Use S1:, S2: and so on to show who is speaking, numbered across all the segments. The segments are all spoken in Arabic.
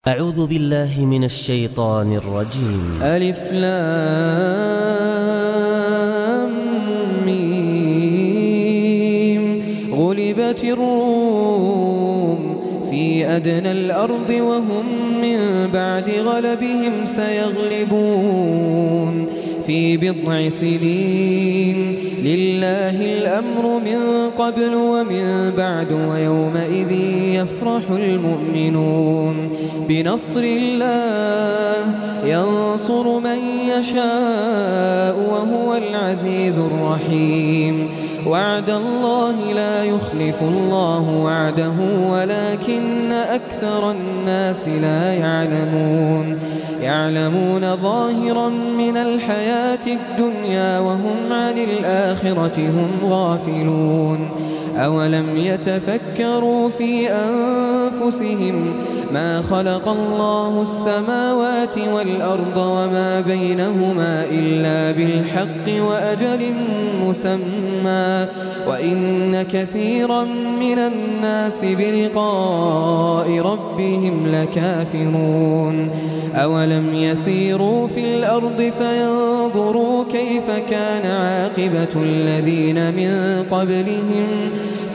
S1: أعوذ بالله من الشيطان الرجيم.
S2: ألف لام ميم. غلبت الروم في أدنى الأرض وهم من بعد غلبهم سيغلبون في بضع سنين. لله الأمر من قبل ومن بعد ويومئذ يفرح المؤمنون بنصر الله ينصر من يشاء وهو العزيز الرحيم. وعد الله لا يخلف الله وعده ولكن أكثر الناس لا يعلمون ظاهرا من الحياة الدنيا وهم عن الآخرة هم غافلون. أولم يتفكروا في أنفسهم ما خلق الله السماوات والأرض وما بينهما إلا بالحق وأجل مسمى وإن كثيرا من الناس بلقاء ربهم لكافرون. أولم يسيروا في الأرض فينظروا كيف كان عاقبة الذين من قبلهم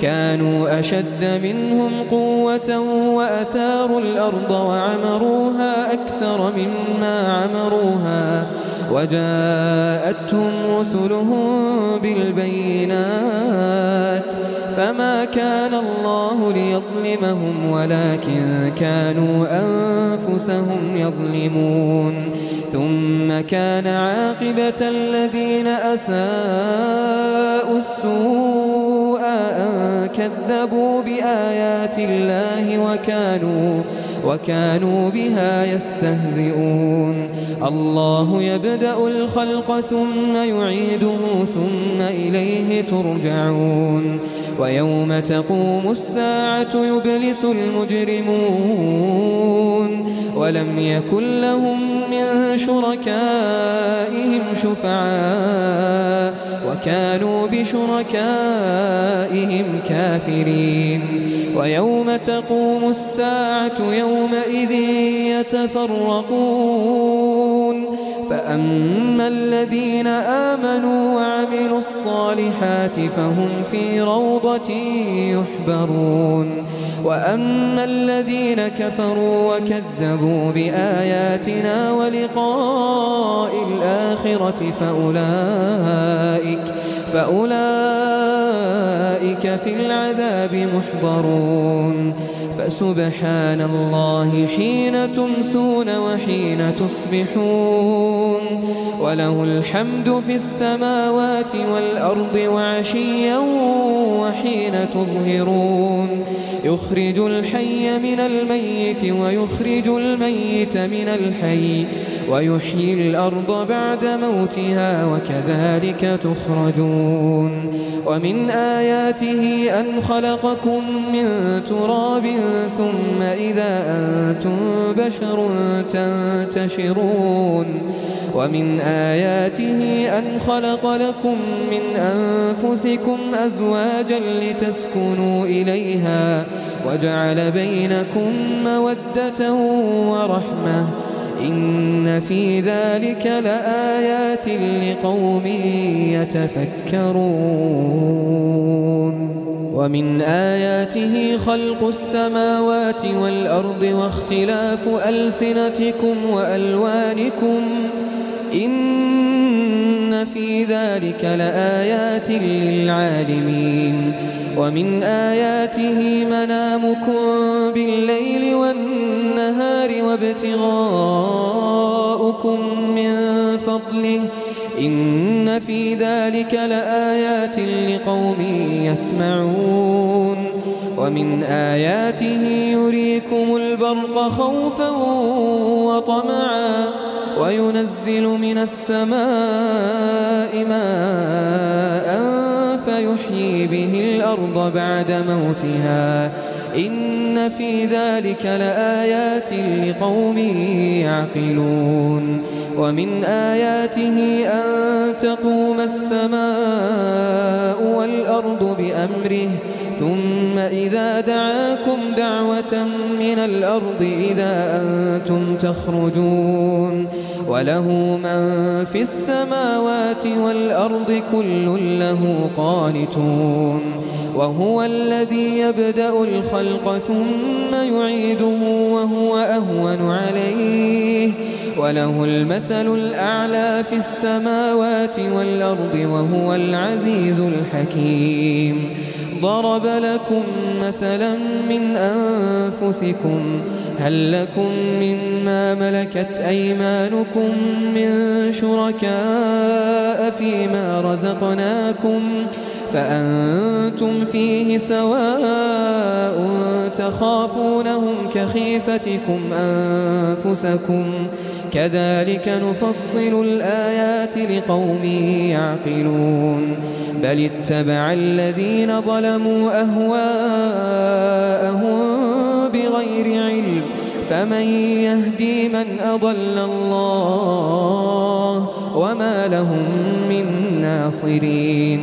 S2: كانوا أشد منهم قوة وأثاروا الأرض وعمروها أكثر مما عمروها وجاءتهم رسلهم بالبينات فما كان الله ليظلمهم ولكن كانوا أنفسهم يظلمون. ثم كان عاقبة الذين أساءوا السوء أن كذبوا بآيات الله وكانوا بها يستهزئون. الله يبدأ الخلق ثم يعيده ثم إليه ترجعون. ويوم تقوم الساعة يبلس المجرمون ولم يكن لهم من شركائهم شفعاء وكانوا بشركائهم كافرين. ويوم تقوم الساعة يومئذ يتفرقون فأما الذين آمنوا وعملوا الصالحات فهم في روضة يحبرون وأما الذين كفروا وكذبوا بآياتنا ولقاء الآخرة فأولئك في العذاب محضرون. فسبحان الله حين تمسون وحين تصبحون وله الحمد في السماوات والأرض وعشيا وحين تظهرون. يخرج الحي من الميت ويخرج الميت من الحي ويحيي الأرض بعد موتها وكذلك تخرجون. ومن آياته أن خلقكم من تراب ثم إذا أنتم بشر تنتشرون. ومن آياته أن خلق لكم من أنفسكم أزواجا لتسكنوا إليها وجعل بينكم مودة ورحمة إن في ذلك لآيات لقوم يتفكرون. ومن آياته خلق السماوات والأرض واختلاف ألسنتكم وألوانكم إن في ذلك لآيات للعالمين. ومن آياته منامكم بالليل والنهار وابتغاؤكم من فضله إن في ذلك لآيات لقوم يسمعون. ومن آياته يريكم البرق خوفا وطمعا وينزل من السماء ماء فيحيي به الأرض بعد موتها إن في ذلك لآيات لقوم يعقلون. ومن آياته أن تقوم السماء والأرض بأمره ثم إذا دعاكم دعوة من الأرض إذا أنتم تخرجون وله من في السماوات والأرض كل له قانتون وهو الذي يبدأ الخلق ثم يعيده وهو أهون عليه وله المثل الأعلى في السماوات والأرض وهو العزيز الحكيم ضرب لكم مثلا من أنفسكم هل لكم مما ملكت أيمانكم من شركاء فيما رزقناكم فأنتم فيه سواء تخافونهم كخيفتكم أنفسكم كذلك نفصل الآيات لقوم يعقلون بل اتبع الذين ظلموا أهواءهم بغير علم فمن يهدي من أضل الله وما لهم من ناصرين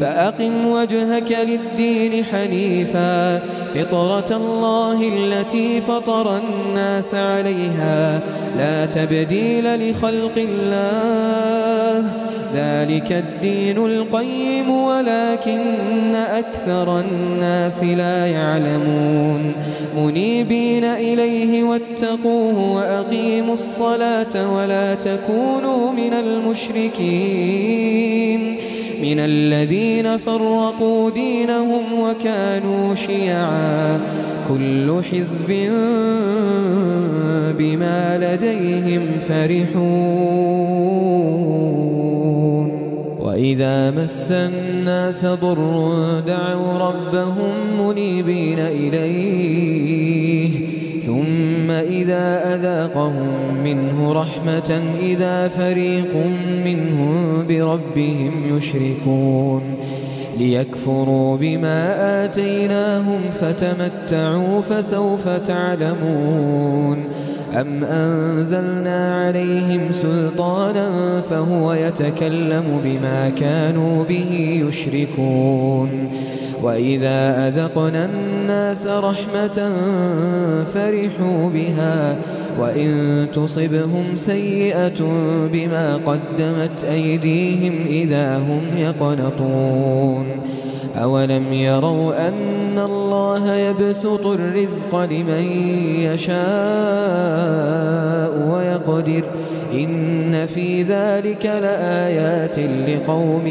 S2: فأقم وجهك للدين حنيفا فطرة الله التي فطر الناس عليها لا تبديل لخلق الله ذلك الدين القيم ولكن أكثر الناس لا يعلمون منيبين إليه واتقوه وأقيموا الصلاة ولا تكونوا من المشركين من الذين فرقوا دينهم وكانوا شيعا كل حزب بما لديهم فرحون وإذا مس الناس ضر دعوا ربهم منيبين إليه ثم إذا أذاقهم منه رحمة إذا فريق منهم بربهم يشركون ليكفروا بما آتيناهم فتمتعوا فسوف تعلمون أم أنزلنا عليهم سلطانا فهو يتكلم بما كانوا به يشركون وإذا أذقنا الناس رحمة فرحوا بها وإن تصبهم سيئة بما قدمت أيديهم إذا هم يقنطون أولم يروا أن الله يبسط الرزق لمن يشاء ويقدر إن في ذلك لآيات لقوم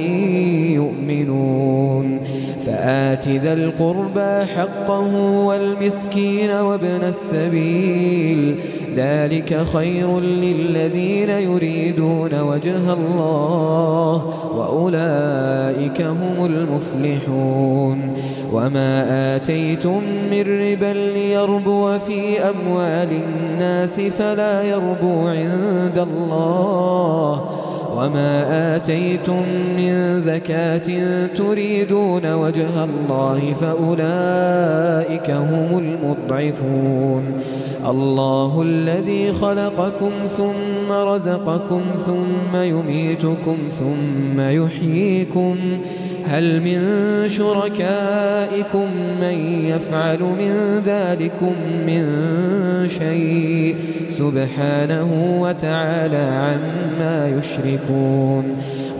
S2: يؤمنون فآت ذا القربى حقه والمسكين وابن السبيل ذلك خير للذين يريدون وجه الله وأولئك هم المفلحون وما آتيتم من ربا ليربو في أموال الناس فلا يربو عند الله وما آتيتم من زكاة تريدون وجه الله فأولئك هم المضعفون الله الذي خلقكم ثم رزقكم ثم يميتكم ثم يحييكم هل من شركائكم من يفعل من ذلكم من شيء سبحانه وتعالى عما يشركون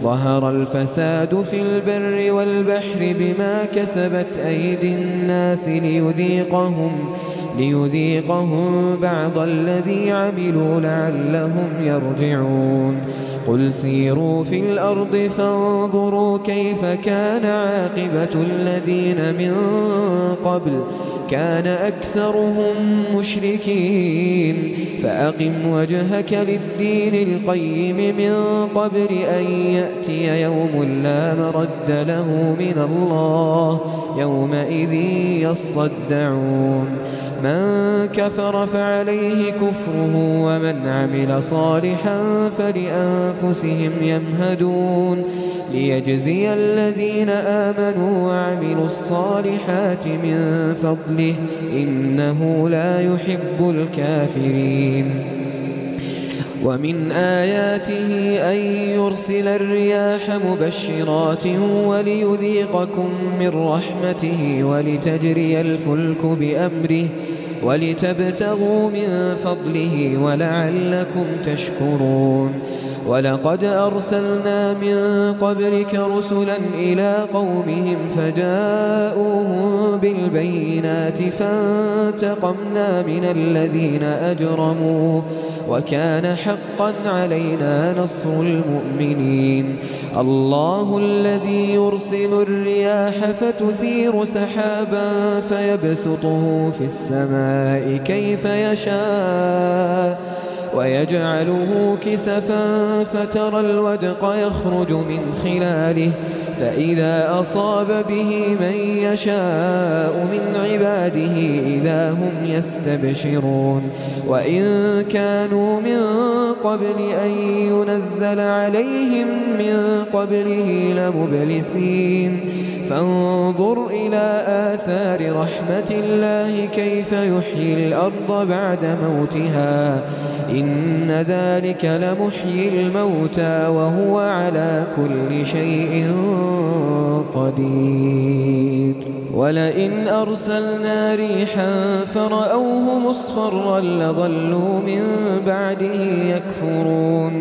S2: ظهر الفساد في البر والبحر بما كسبت أيدي الناس ليذيقهم بعض الذي عملوا لعلهم يرجعون قل سيروا في الأرض فانظروا كيف كان عاقبة الذين من قبل كان أكثرهم مشركين فأقم وجهك للدين القيم من قبل أن يأتي يوم لا مرد له من الله يومئذ يصدعون من كفر فعليه كفره ومن عمل صالحا فلأنفسهم يمهدون ليجزي الذين آمنوا وعملوا الصالحات من فضله إنه لا يحب الكافرين ومن آياته أن يرسل الرياح مبشرات وليذيقكم من رحمته ولتجري الفلك بأمره ولتبتغوا من فضله ولعلكم تشكرون. ولقد أرسلنا من قبلك رسلا إلى قومهم فجاءوهم بالبينات فانتقمنا من الذين أجرموا وكان حقا علينا نصر المؤمنين. الله الذي يرسل الرياح فتثير سحابا فيبسطه في السماء كيف يشاء ويجعله كسفا فترى الودق يخرج من خلاله فإذا أصاب به من يشاء من عباده إذا هم يستبشرون. وإن كانوا من قبل أن ينزل عليهم من قبله لمبلسين. فانظر إلى آثار رحمة الله كيف يحيي الأرض بعد موتها إن ذلك لمحيي الموتى وهو على كل شيء قدير. ولئن أرسلنا ريحا فرأوه مصفرا لظلوا من بعده يكفرون.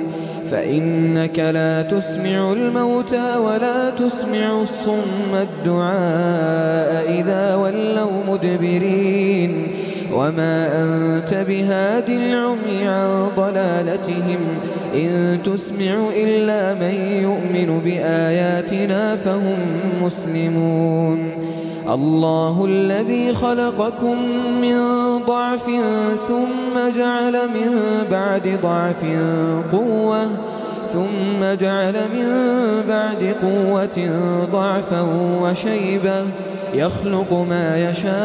S2: فإنك لا تسمع الموتى ولا تسمع الصم الدعاء إذا ولوا مدبرين. وما أنت بهاد العمي عن ضلالتهم إن تسمع إلا من يؤمن بآياتنا فهم مسلمون. الله الذي خلقكم من ضعف ثم جعل من بعد ضعف قوة ثم جعل من بعد قوة ضعفا وشيبة يخلق ما يشاء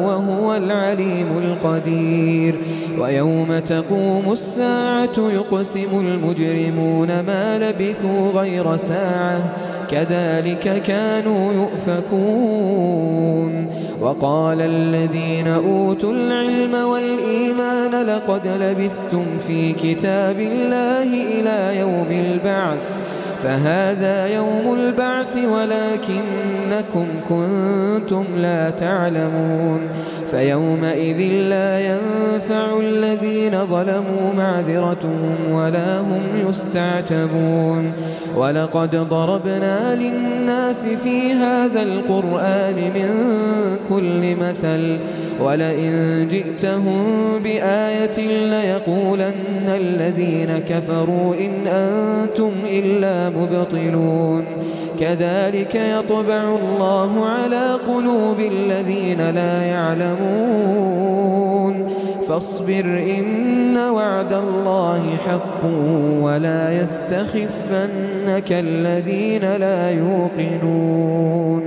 S2: وهو العليم القدير. ويوم تقوم الساعة يقسم المجرمون ما لبثوا غير ساعة كذلك كانوا يؤفكون. وقال الذين أوتوا العلم والإيمان لقد لبثتم في كتاب الله إلى يوم البعث فهذا يوم البعث ولكنكم كنتم لا تعلمون. فيومئذ لا ينفع الذين ظلموا معذرتهم ولا هم يستعتبون. ولقد ضربنا للناس في هذا القرآن من كل مثل ولئن جئتهم بآية ليقولن الذين كفروا إن أنتم إلا مبطلون. كذلك يطبع الله على قلوب الذين لا يعلمون. فاصبر إن وعد الله حق ولا يستخفنك الذين لا يوقنون.